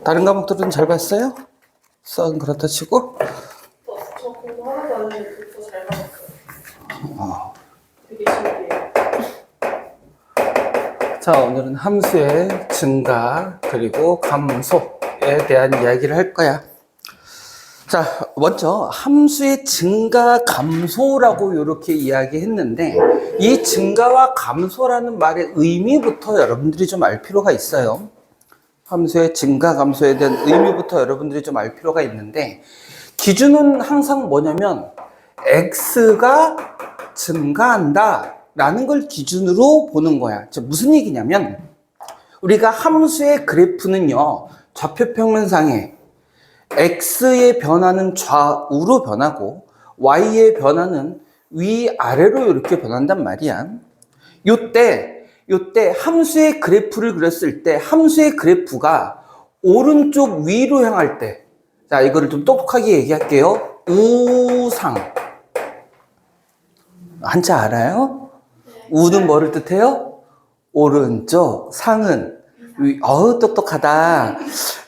다른 과목들은 잘 봤어요? 수학은 그렇다 치고. 저 공부 하나도 안 했는데 그거 잘 받았어요. 되게 신기해요. 자, 오늘은 함수의 증가 그리고 감소에 대한 이야기를 할 거야. 자, 먼저 함수의 증가 감소라고 이렇게 이야기했는데, 이 증가와 감소라는 말의 의미부터 여러분들이 좀 알 필요가 있어요. 함수의 증가 감소에 대한 의미부터 여러분들이 좀 알 필요가 있는데, 기준은 항상 뭐냐면 x가 증가한다 라는 걸 기준으로 보는 거야. 무슨 얘기냐면, 우리가 함수의 그래프는요, 좌표평면상에 x의 변화는 좌우로 변하고 y의 변화는 위아래로 이렇게 변한단 말이야. 요때 함수의 그래프를 그렸을 때 함수의 그래프가 오른쪽 위로 향할 때, 자, 이거를 좀 똑똑하게 얘기할게요. 우상. 한자 알아요? 우는 뭐를 뜻해요? 오른쪽, 상은 위. 똑똑하다.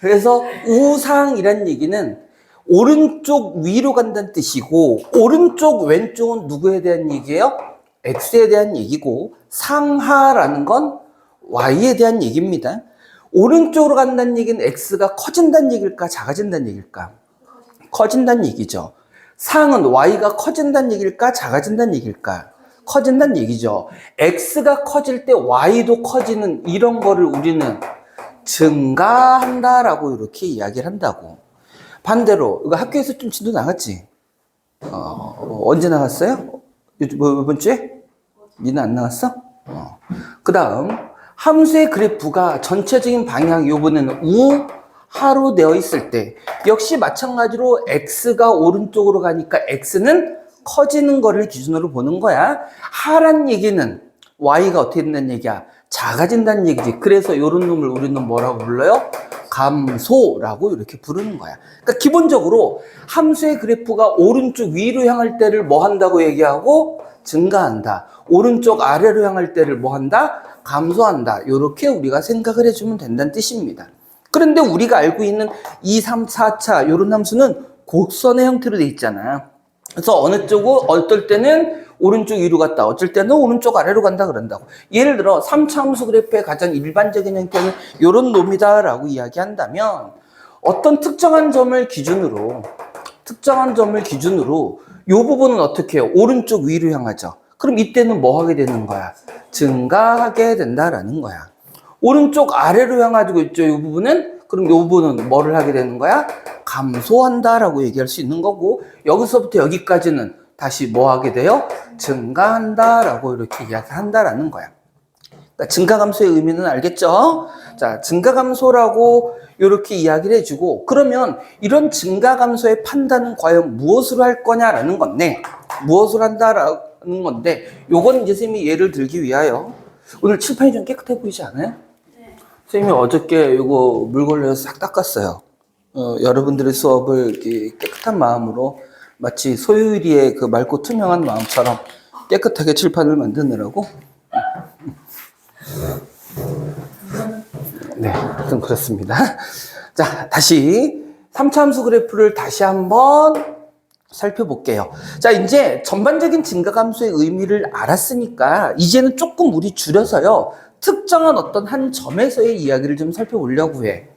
그래서 우상이란 얘기는 오른쪽 위로 간다는 뜻이고, 오른쪽 왼쪽은 누구에 대한 얘기예요? x에 대한 얘기고, 상하라는 건 y에 대한 얘기입니다. 오른쪽으로 간다는 얘기는 x가 커진다는 얘기일까, 작아진다는 얘기일까? 커진다는 얘기죠. 상은 y가 커진다는 얘기일까, 작아진다는 얘기일까? 커진다는 얘기죠. x가 커질 때 y도 커지는 이런 거를 우리는 증가한다라고 이렇게 이야기를 한다고. 반대로 이거 학교에서 좀 진도 나갔지? 언제 나갔어요? 이번 주에? 니는 안 나갔어? 그 다음 함수의 그래프가 전체적인 방향, 요번에는 우하로 되어 있을 때 역시 마찬가지로 x가 오른쪽으로 가니까 x는 커지는 거를 기준으로 보는 거야. 하란 얘기는 y가 어떻게 된다는 얘기야? 작아진다는 얘기지. 그래서 이런 놈을 우리는 뭐라고 불러요? 감소라고 이렇게 부르는 거야. 그러니까 기본적으로 함수의 그래프가 오른쪽 위로 향할 때를 뭐 한다고 얘기하고? 증가한다. 오른쪽 아래로 향할 때를 뭐 한다? 감소한다. 이렇게 우리가 생각을 해주면 된다는 뜻입니다. 그런데 우리가 알고 있는 2, 3, 4차 이런 함수는 곡선의 형태로 돼 있잖아. 그래서 어느 쪽은 어떨 때는 오른쪽 위로 갔다, 어쩔 때는 오른쪽 아래로 간다 그런다고. 예를 들어 3차 함수 그래프의 가장 일반적인 형태는 이런 놈이다라고 이야기한다면, 어떤 특정한 점을 기준으로 이 부분은 어떻게 해요? 오른쪽 위로 향하죠. 그럼 이때는 뭐 하게 되는 거야? 증가하게 된다라는 거야. 오른쪽 아래로 향하고 있죠. 이 부분은, 그럼 이 부분은 뭐를 하게 되는 거야? 감소한다라고 얘기할 수 있는 거고, 여기서부터 여기까지는 다시 뭐 하게 돼요? 증가한다라고 이렇게 이야기한다라는 거야. 그러니까 증가 감소의 의미는 알겠죠? 자, 증가 감소라고 이렇게 이야기를 해주고, 그러면 이런 증가 감소의 판단은 과연 무엇으로 할 거냐라는 건데, 무엇을 한다라는 건데, 요건 이제 선생님이 예를 들기 위하여, 오늘 칠판이 좀 깨끗해 보이지 않아요? 네. 선생님이 어저께 이거 물 걸려서 싹 닦았어요. 여러분들의 수업을 이렇게 깨끗한 마음으로, 마치 소유리의 그 맑고 투명한 마음처럼 깨끗하게 칠판을 만드느라고. 네, 하여튼 그렇습니다. 자, 다시 3차 함수 그래프를 다시 한번 살펴볼게요. 자, 이제 전반적인 증가감소의 의미를 알았으니까 이제는 조금 우리 줄여서요, 특정한 어떤 한 점에서의 이야기를 좀 살펴보려고 해.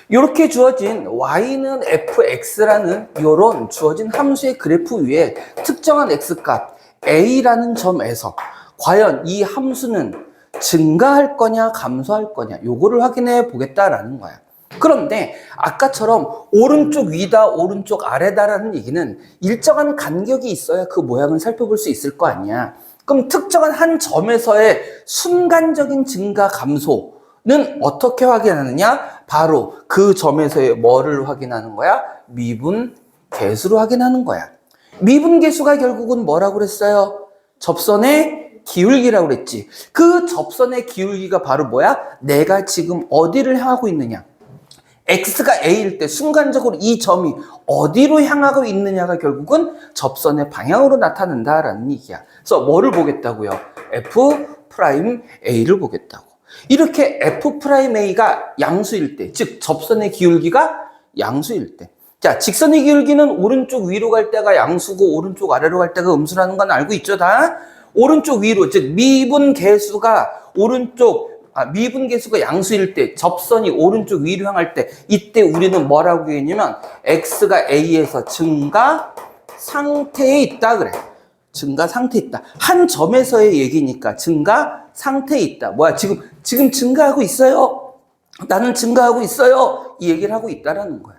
이렇게 주어진 y는 fx라는 이런 주어진 함수의 그래프 위에 특정한 x값 a라는 점에서 과연 이 함수는 증가할 거냐 감소할 거냐, 요거를 확인해 보겠다라는 거야. 그런데 아까처럼 오른쪽 위다 오른쪽 아래다라는 얘기는 일정한 간격이 있어야 그 모양을 살펴볼 수 있을 거 아니야. 그럼 특정한 한 점에서의 순간적인 증가 감소는 어떻게 확인하느냐? 바로 그 점에서의 뭐를 확인하는 거야? 미분 계수로 확인하는 거야. 미분 계수가 결국은 뭐라고 그랬어요? 접선의 기울기라고 그랬지. 그 접선의 기울기가 바로 뭐야? 내가 지금 어디를 향하고 있느냐? x가 a일 때 순간적으로 이 점이 어디로 향하고 있느냐가 결국은 접선의 방향으로 나타난다라는 얘기야. 그래서 뭐를 보겠다고요? f'(a를 보겠다고. 이렇게 F'A가 양수일 때, 즉 접선의 기울기가 양수일 때. 자, 직선의 기울기는 오른쪽 위로 갈 때가 양수고 오른쪽 아래로 갈 때가 음수라는 건 알고 있죠, 다? 오른쪽 위로, 즉 미분 계수가 미분 계수가 양수일 때, 접선이 오른쪽 위로 향할 때, 이때 우리는 뭐라고 했냐면 x가 a에서 증가 상태에 있다 그래. 증가 상태에 있다. 한 점에서의 얘기니까 증가 상태에 있다. 뭐야, 지금 증가하고 있어요. 나는 증가하고 있어요. 이 얘기를 하고 있다라는 거야.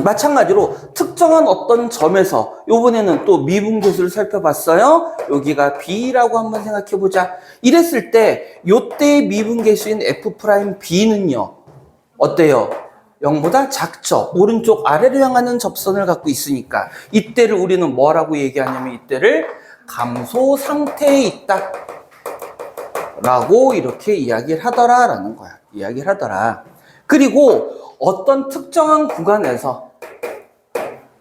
마찬가지로 특정한 어떤 점에서 요번에는 또 미분계수를 살펴봤어요. 여기가 B라고 한번 생각해보자. 이랬을 때 요때의 미분계수인 F'B는요 어때요? 0보다 작죠. 오른쪽 아래로 향하는 접선을 갖고 있으니까 이때를 우리는 뭐라고 얘기하냐면 이때를 감소 상태에 있다 라고 이렇게 이야기를 하더라라는 거야. 이야기를 하더라. 그리고 어떤 특정한 구간에서,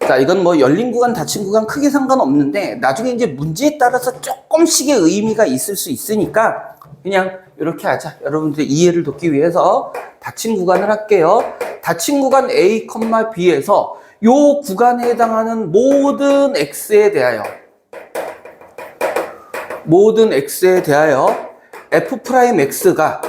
자, 이건 뭐 열린 구간, 닫힌 구간 크게 상관없는데 나중에 이제 문제에 따라서 조금씩의 의미가 있을 수 있으니까 그냥 이렇게 하자. 여러분들의 이해를 돕기 위해서 닫힌 구간을 할게요. 닫힌 구간 A, B에서 요 구간에 해당하는 모든 x에 대하여 F'X가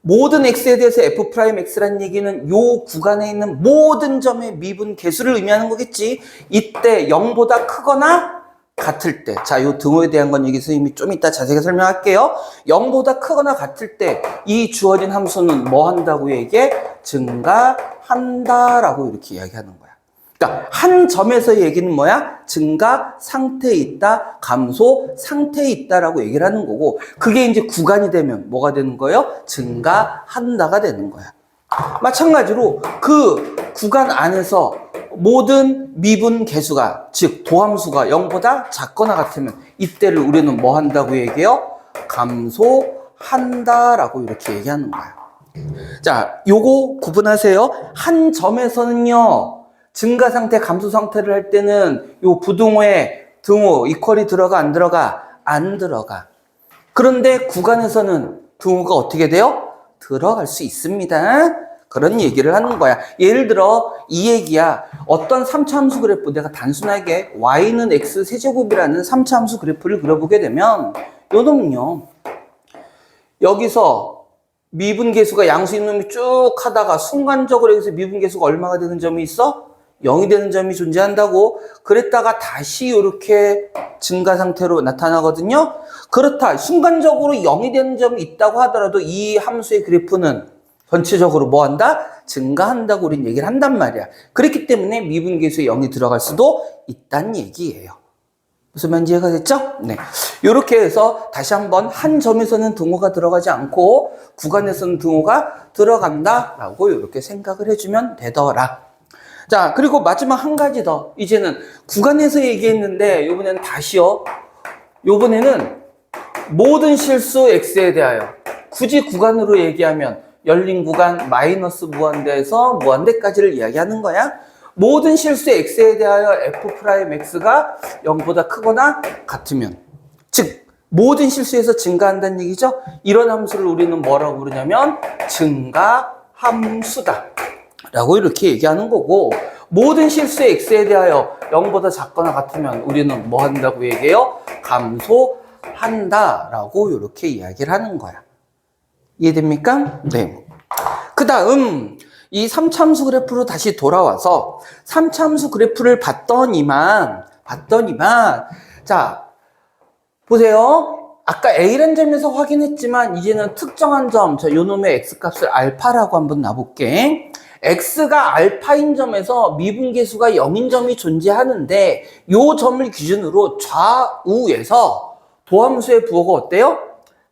모든 x에 대해서 F'X라는 얘기는 요 구간에 있는 모든 점의 미분 계수를 의미하는 거겠지. 이때 0보다 크거나 같을 때, 자, 요 등호에 대한 건 여기 선생님이 좀 이따 자세히 설명할게요. 0보다 크거나 같을 때 이 주어진 함수는 뭐 한다고 얘기해? 증가한다라고 이렇게 이야기하는 거야. 그러니까 한 점에서의 얘기는 뭐야? 증가 상태에 있다, 감소 상태에 있다라고 얘기를 하는 거고, 그게 이제 구간이 되면 뭐가 되는 거예요? 증가한다가 되는 거야. 마찬가지로 그 구간 안에서 모든 미분 계수가, 즉 도함수가 0보다 작거나 같으면 이때를 우리는 뭐 한다고 얘기해요? 감소한다라고 이렇게 얘기하는 거야. 자, 요거 구분하세요. 한 점에서는요 증가 상태, 감소 상태를 할 때는 요 부등호에 등호, 이퀄이 들어가, 안 들어가? 안 들어가. 그런데 구간에서는 등호가 어떻게 돼요? 들어갈 수 있습니다. 그런 얘기를 하는 거야. 예를 들어 이 얘기야. 어떤 3차 함수 그래프, 내가 단순하게 y는 x 세제곱이라는 3차 함수 그래프를 그려보게 되면 요 놈은요, 여기서 미분계수가 양수인 놈이 쭉 하다가 순간적으로 여기서 미분계수가 얼마가 되는 점이 있어? 0이 되는 점이 존재한다고. 그랬다가 다시 이렇게 증가 상태로 나타나거든요. 그렇다, 순간적으로 0이 되는 점이 있다고 하더라도 이 함수의 그래프는 전체적으로 뭐 한다? 증가한다고 우린 얘기를 한단 말이야. 그렇기 때문에 미분계수에 0이 들어갈 수도 있다는 얘기예요. 무슨 말인지 이해가 됐죠? 네. 이렇게 해서 다시 한번 한 점에서는 등호가 들어가지 않고 구간에서는 등호가 들어간다라고 이렇게 생각을 해주면 되더라. 자, 그리고 마지막 한 가지 더. 이제는 구간에서 얘기했는데 이번에는 다시요. 이번에는 모든 실수 x에 대하여, 굳이 구간으로 얘기하면 열린 구간 마이너스 무한대에서 무한대까지를 이야기하는 거야. 모든 실수 x에 대하여 F'X가 0보다 크거나 같으면, 즉 모든 실수에서 증가한다는 얘기죠. 이런 함수를 우리는 뭐라고 부르냐면 증가함수다 라고 이렇게 얘기하는 거고, 모든 실수의 x에 대하여 0보다 작거나 같으면 우리는 뭐 한다고 얘기해요? 감소한다 라고 이렇게 이야기를 하는 거야. 이해됩니까? 네. 그 다음 이 3차 함수 그래프로 다시 돌아와서 3차 함수 그래프를 봤더니만 자, 보세요. 아까 A라는 점에서 확인했지만 이제는 특정한 점, 자, 요 놈의 X값을 알파라고 한번 놔볼게. X가 알파인 점에서 미분계수가 0인 점이 존재하는데 요 점을 기준으로 좌우에서 도함수의 부호가 어때요?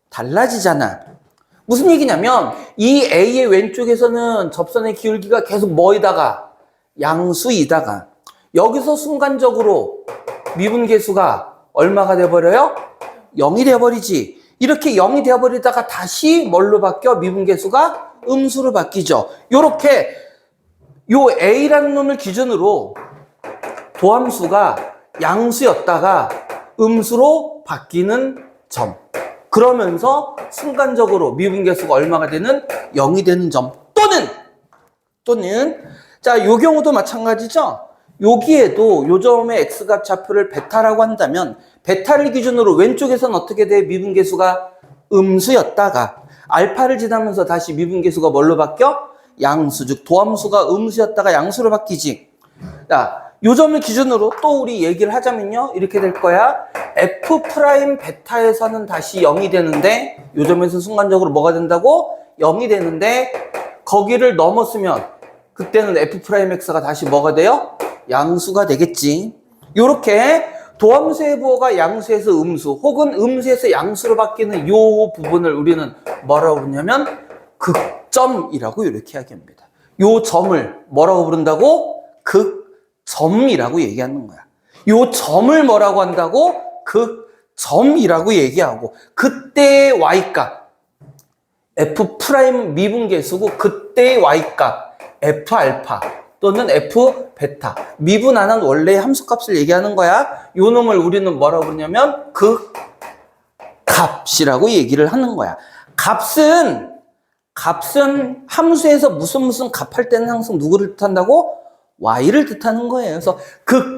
달라지잖아. 무슨 얘기냐면 이 A의 왼쪽에서는 접선의 기울기가 계속 뭐이다가? 양수이다가 여기서 순간적으로 미분계수가 얼마가 돼버려요? 0이 돼버리지. 이렇게 0이 돼버리다가 다시 뭘로 바뀌어? 미분계수가 음수로 바뀌죠. 요렇게 요 A라는 놈을 기준으로 도함수가 양수였다가 음수로 바뀌는 점, 그러면서 순간적으로 미분계수가 얼마가 되는 0이 되는 점 또는 자, 요 경우도 마찬가지죠. 여기에도 요 점의 x값 좌표를 베타라고 한다면 베타를 기준으로 왼쪽에서는 어떻게 돼? 미분계수가 음수였다가 알파를 지나면서 다시 미분계수가 뭘로 바뀌어? 양수, 즉 도함수가 음수였다가 양수로 바뀌지. 자, 요 점을 기준으로 또 우리 얘기를 하자면요. 이렇게 될 거야. f 프라임 베타에서는 다시 0이 되는데 요 점에서 순간적으로 뭐가 된다고? 0이 되는데 거기를 넘었으면 그때는 f 프라임 x가 다시 뭐가 돼요? 양수가 되겠지. 요렇게 도함수의 부호가 양수에서 음수 혹은 음수에서 양수로 바뀌는 요 부분을 우리는 뭐라고 부르냐면 극점이라고 이렇게 이야기합니다. 요 점을 뭐라고 부른다고? 극점이라고 얘기하는 거야. 요 점을 뭐라고 한다고? 극점이라고 얘기하고 그때의 y값 f 프라임 미분계수고 그때의 y값 f 알파 또는 f 베타 미분하는 원래의 함수값을 얘기하는 거야. 요 놈을 우리는 뭐라고 부르냐면 값이라고 얘기를 하는 거야. 값은 함수에서 무슨 값할 때는 항상 누구를 뜻한다고? y를 뜻하는 거예요. 그래서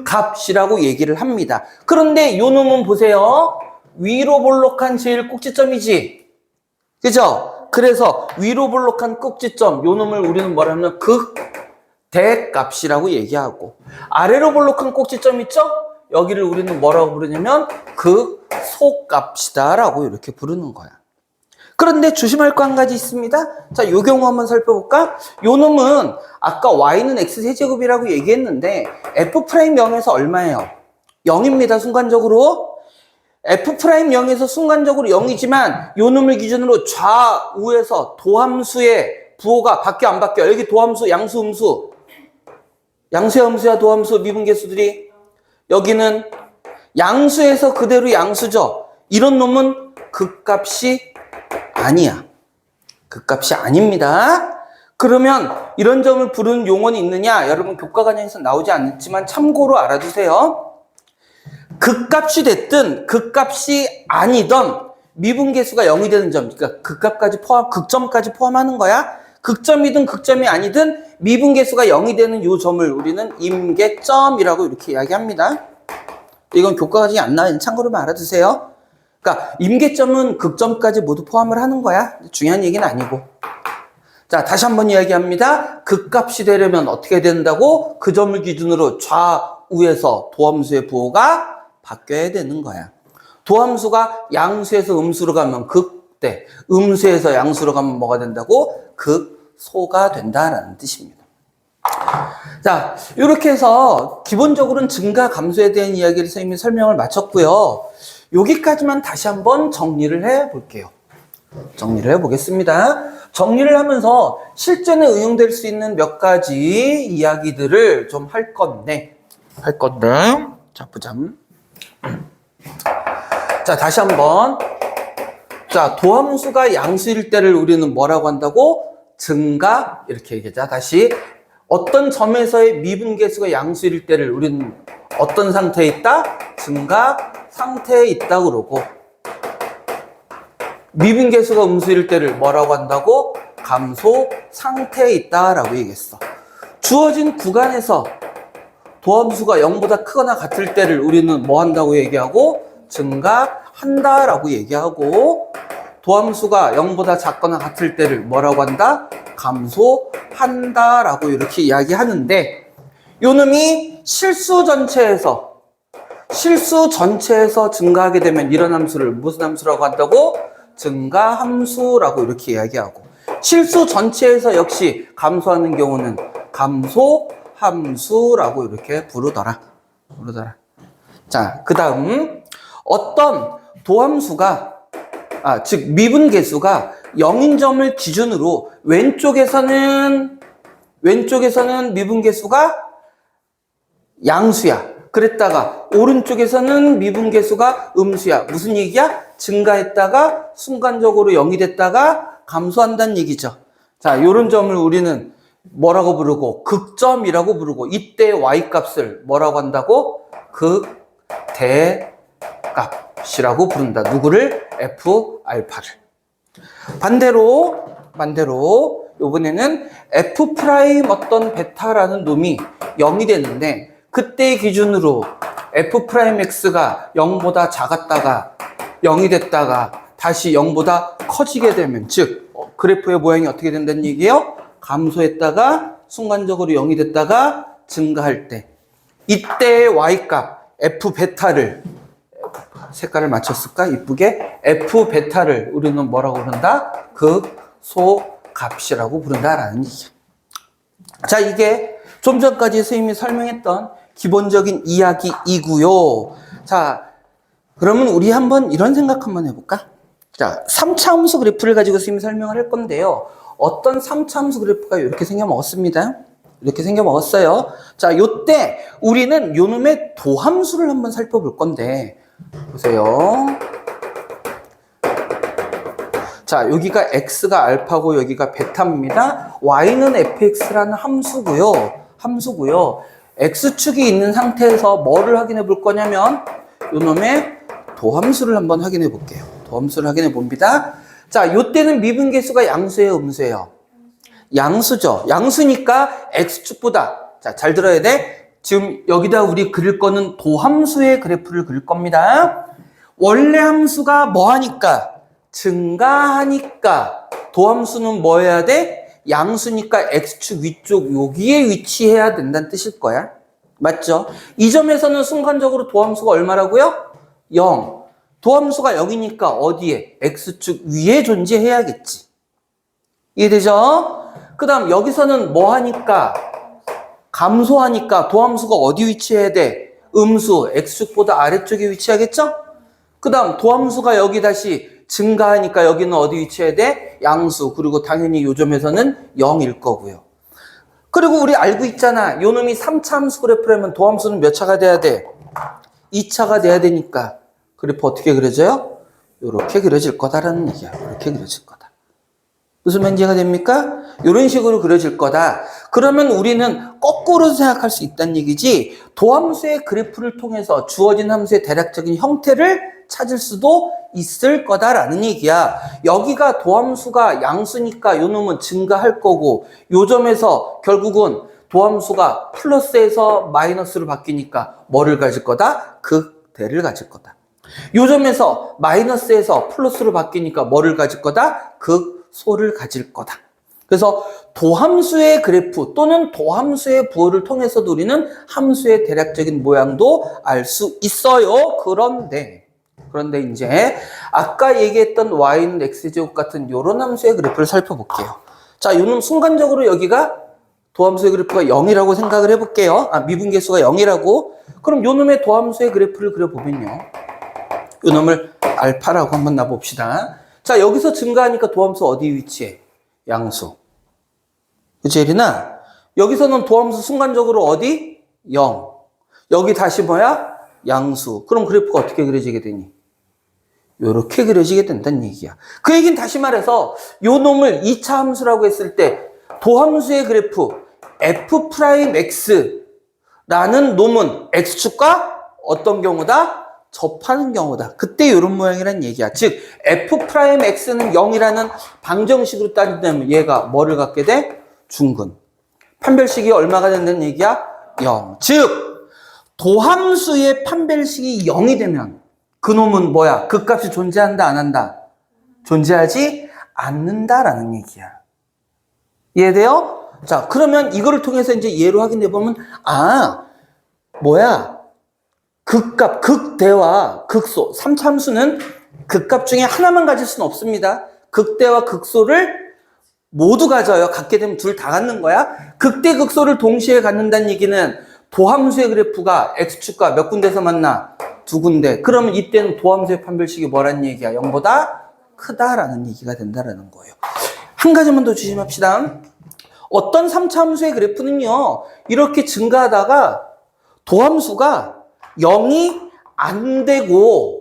값이라고 얘기를 합니다. 그런데 요 놈은 보세요. 위로 볼록한 제일 꼭지점이지. 그죠? 그래서 위로 볼록한 꼭지점 요 놈을 우리는 뭐라면 대값이라고 얘기하고 아래로 볼록한 꼭지점 있죠? 여기를 우리는 뭐라고 부르냐면 소값이다 라고 이렇게 부르는 거야. 그런데 조심할 거 한 가지 있습니다. 자, 요 경우 한번 살펴볼까? 요 놈은 아까 y는 x세제곱이라고 얘기했는데 f'0에서 얼마예요? 0입니다. 순간적으로 f'0에서 순간적으로 0이지만 요 놈을 기준으로 좌우에서 도함수의 부호가 바뀌어 안 바뀌어? 여기 도함수 양수 음수 양수야 음수야 도함수 미분계수들이 여기는 양수에서 그대로 양수죠. 이런 놈은 극값이 아니야. 극값이 아닙니다. 그러면 이런 점을 부르는 용어는 있느냐? 여러분 교과과정에서 나오지 않지만 참고로 알아두세요. 극값이 됐든 극값이 아니던 미분계수가 0이 되는 점, 그러니까 극점까지 포함하는 거야. 극점이든 극점이 아니든 미분계수가 0이 되는 요 점을 우리는 임계점이라고 이렇게 이야기합니다. 이건 교과과정이 안 나와요. 참고로만 알아두세요. 그러니까 임계점은 극점까지 모두 포함을 하는 거야. 중요한 얘기는 아니고. 자, 다시 한번 이야기합니다. 극값이 되려면 어떻게 된다고? 그 점을 기준으로 좌우에서 도함수의 부호가 바뀌어야 되는 거야. 도함수가 양수에서 음수로 가면 극대, 음수에서 양수로 가면 뭐가 된다고? 극소가 된다라는 뜻입니다. 자, 이렇게 해서 기본적으로는 증가 감소에 대한 이야기를 선생님이 설명을 마쳤고요. 여기까지만 다시 한번 정리를 해 볼게요. 정리를 해 보겠습니다. 정리를 하면서 실전에 응용될 수 있는 몇 가지 이야기들을 좀 할 건데. 자, 보자면. 자, 다시 한번. 자, 도함수가 양수일 때를 우리는 뭐라고 한다고? 증가. 이렇게 얘기하자. 다시. 어떤 점에서의 미분계수가 양수일 때를 우리는 어떤 상태에 있다? 증가 상태에 있다 그러고 미분계수가 음수일 때를 뭐라고 한다고? 감소 상태에 있다라고 얘기했어. 주어진 구간에서 도함수가 0보다 크거나 같을 때를 우리는 뭐 한다고 얘기하고? 증가한다라고 얘기하고 도함수가 0보다 작거나 같을 때를 뭐라고 한다? 감소한다라고 이렇게 이야기하는데 요놈이 실수 전체에서 증가하게 되면 이런 함수를 무슨 함수라고 한다고? 증가함수라고 이렇게 이야기하고 실수 전체에서 역시 감소하는 경우는 감소함수라고 이렇게 부르더라. 자, 그 다음 어떤 도함수가 즉 미분계수가 0인 점을 기준으로 왼쪽에서는 미분계수가 양수야. 그랬다가 오른쪽에서는 미분계수가 음수야. 무슨 얘기야? 증가했다가 순간적으로 0이 됐다가 감소한다는 얘기죠. 자, 요런 점을 우리는 뭐라고 부르고? 극점이라고 부르고 이때 y값을 뭐라고 한다고? 극대값. 값이라고 부른다. 누구를? F 알파를. 반대로 이번에는 F 프라임 어떤 베타라는 놈이 0이 되는데 그때 기준으로 F 프라임 X가 0보다 작았다가 0이 됐다가 다시 0보다 커지게 되면 즉 그래프의 모양이 어떻게 된다는 얘기예요? 감소했다가 순간적으로 0이 됐다가 증가할 때 이때의 Y값 F 베타를 색깔을 맞췄을까? 이쁘게 F 베타를 우리는 뭐라고 부른다? 극소값이라고 부른다라는 얘기야. 자, 이게 좀 전까지 선생님이 설명했던 기본적인 이야기이고요. 자, 그러면 우리 한번 이런 생각 한번 해볼까? 자, 3차 함수 그래프를 가지고 선생님이 설명을 할 건데요. 어떤 3차 함수 그래프가 이렇게 생겨 먹었습니다. 이렇게 생겨 먹었어요. 자, 요때 우리는 요놈의 도함수를 한번 살펴볼 건데 보세요. 자, 여기가 x가 알파고 여기가 베타입니다. y는 fx라는 함수고요. x축이 있는 상태에서 뭐를 확인해 볼 거냐면 요놈의 도함수를 한번 확인해 볼게요. 도함수를 확인해 봅니다. 자, 요때는 미분계수가 양수예요, 음수예요? 양수죠. 양수니까 x축보다, 자, 잘 들어야 돼. 지금 여기다 우리 그릴 거는 도함수의 그래프를 그릴 겁니다. 원래 함수가 뭐 하니까? 증가하니까 도함수는 뭐 해야 돼? 양수니까 x축 위쪽 여기에 위치해야 된다는 뜻일 거야. 맞죠? 이 점에서는 순간적으로 도함수가 얼마라고요? 0. 도함수가 0이니까 어디에? x축 위에 존재해야겠지. 이해되죠? 그 다음 여기서는 뭐 하니까? 감소하니까 도함수가 어디 위치해야 돼? 음수, x축보다 아래쪽에 위치하겠죠? 그 다음 도함수가 여기 다시 증가하니까 여기는 어디 위치해야 돼? 양수. 그리고 당연히 요 점에서는 0일 거고요. 그리고 우리 알고 있잖아. 요 놈이 3차 함수 그래프라면 도함수는 몇 차가 돼야 돼? 2차가 돼야 되니까 그래프 어떻게 그려져요? 요렇게 그려질 거다라는 얘기야. 이렇게 그려질 거다. 무슨 말인지가 됩니까? 이런 식으로 그려질 거다. 그러면 우리는 거꾸로 생각할 수 있다는 얘기지 도함수의 그래프를 통해서 주어진 함수의 대략적인 형태를 찾을 수도 있을 거다라는 얘기야. 여기가 도함수가 양수니까 요 놈은 증가할 거고 요 점에서 결국은 도함수가 플러스에서 마이너스로 바뀌니까 뭐를 가질 거다? 극대를 가질 거다. 요 점에서 마이너스에서 플러스로 바뀌니까 뭐를 가질 거다? 극소를 가질 거다. 그래서 도함수의 그래프 또는 도함수의 부호를 통해서도 우리는 함수의 대략적인 모양도 알 수 있어요. 그런데 이제 아까 얘기했던 y는 x제곱 같은 요런 함수의 그래프를 살펴볼게요. 자, 요는 순간적으로 여기가 도함수의 그래프가 0이라고 생각을 해볼게요. 미분계수가 0이라고. 그럼 요놈의 도함수의 그래프를 그려보면요. 요놈을 알파라고 한번 놔봅시다. 자, 여기서 증가하니까 도함수 어디 위치해? 양수. 그치, 예린아? 여기서는 도함수 순간적으로 어디? 0. 여기 다시 뭐야? 양수. 그럼 그래프가 어떻게 그려지게 되니? 요렇게 그려지게 된다는 얘기야. 그 얘기는 다시 말해서 요 놈을 2차 함수라고 했을 때 도함수의 그래프 f'x라는 놈은 x축과 어떤 경우다? 접하는 경우다. 그때 이런 모양이란 얘기야. 즉 f'x는 0이라는 방정식으로 따진다면 얘가 뭐를 갖게 돼? 중근. 판별식이 얼마가 된다는 얘기야? 0. 즉 도함수의 판별식이 0이 되면 그놈은 뭐야? 극값이 존재한다, 안 한다? 존재하지 않는다라는 얘기야. 이해돼요? 자, 그러면 이거를 통해서 이제 예로 확인해 보면 극값, 극대와 극소. 3차 함수는 극값 중에 하나만 가질 수는 없습니다. 극대와 극소를 모두 가져요. 갖게 되면 둘 다 갖는 거야. 극대, 극소를 동시에 갖는다는 얘기는 도함수의 그래프가 x축과 몇 군데서 만나? 2군데. 그러면 이때는 도함수의 판별식이 뭐라는 얘기야? 0보다 크다라는 얘기가 된다라는 거예요. 한 가지만 더 조심합시다. 어떤 3차 함수의 그래프는요, 이렇게 증가하다가 도함수가 0이 안 되고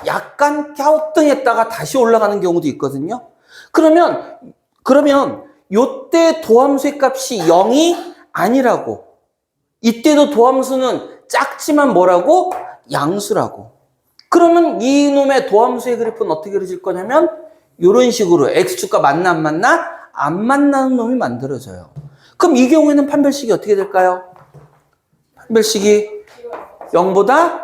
약간 갸우뚱했다가 다시 올라가는 경우도 있거든요. 그러면 요때 도함수의 값이 0이 아니라고. 이때도 도함수는 작지만 뭐라고? 양수라고. 그러면 이놈의 도함수의 그래프는 어떻게 그려질 거냐면 이런 식으로 x축과 맞나 안 맞나? 안 만나는 놈이 만들어져요. 그럼 이 경우에는 판별식이 어떻게 될까요? 판별식이 0보다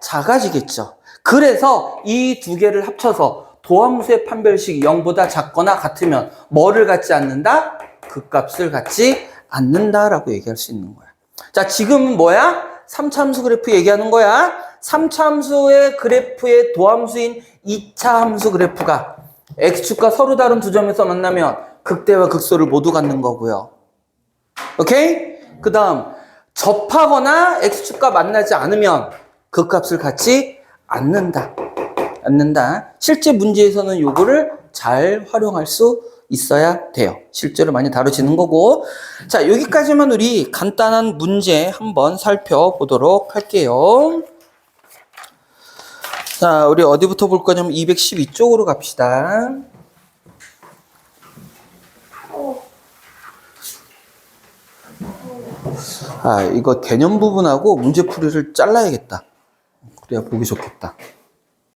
작아지겠죠. 그래서 이 두 개를 합쳐서 도함수의 판별식이 0보다 작거나 같으면 뭐를 갖지 않는다? 그 값을 갖지 않는다라고 얘기할 수 있는 거야. 자, 지금은 뭐야? 3차 함수 그래프 얘기하는 거야. 3차 함수의 그래프의 도함수인 2차 함수 그래프가 x축과 서로 다른 두 점에서 만나면 극대와 극소를 모두 갖는 거고요. 오케이? 그 다음 접하거나 x축과 만나지 않으면 그 값을 갖지 않는다. 실제 문제에서는 요거를 잘 활용할 수 있어야 돼요. 실제로 많이 다뤄지는 거고. 자, 여기까지만 우리 간단한 문제 한번 살펴보도록 할게요. 자, 우리 어디부터 볼 거냐면 212쪽으로 갑시다. 아, 이거 개념 부분하고 문제풀이를 잘라야겠다. 그래야 보기 좋겠다.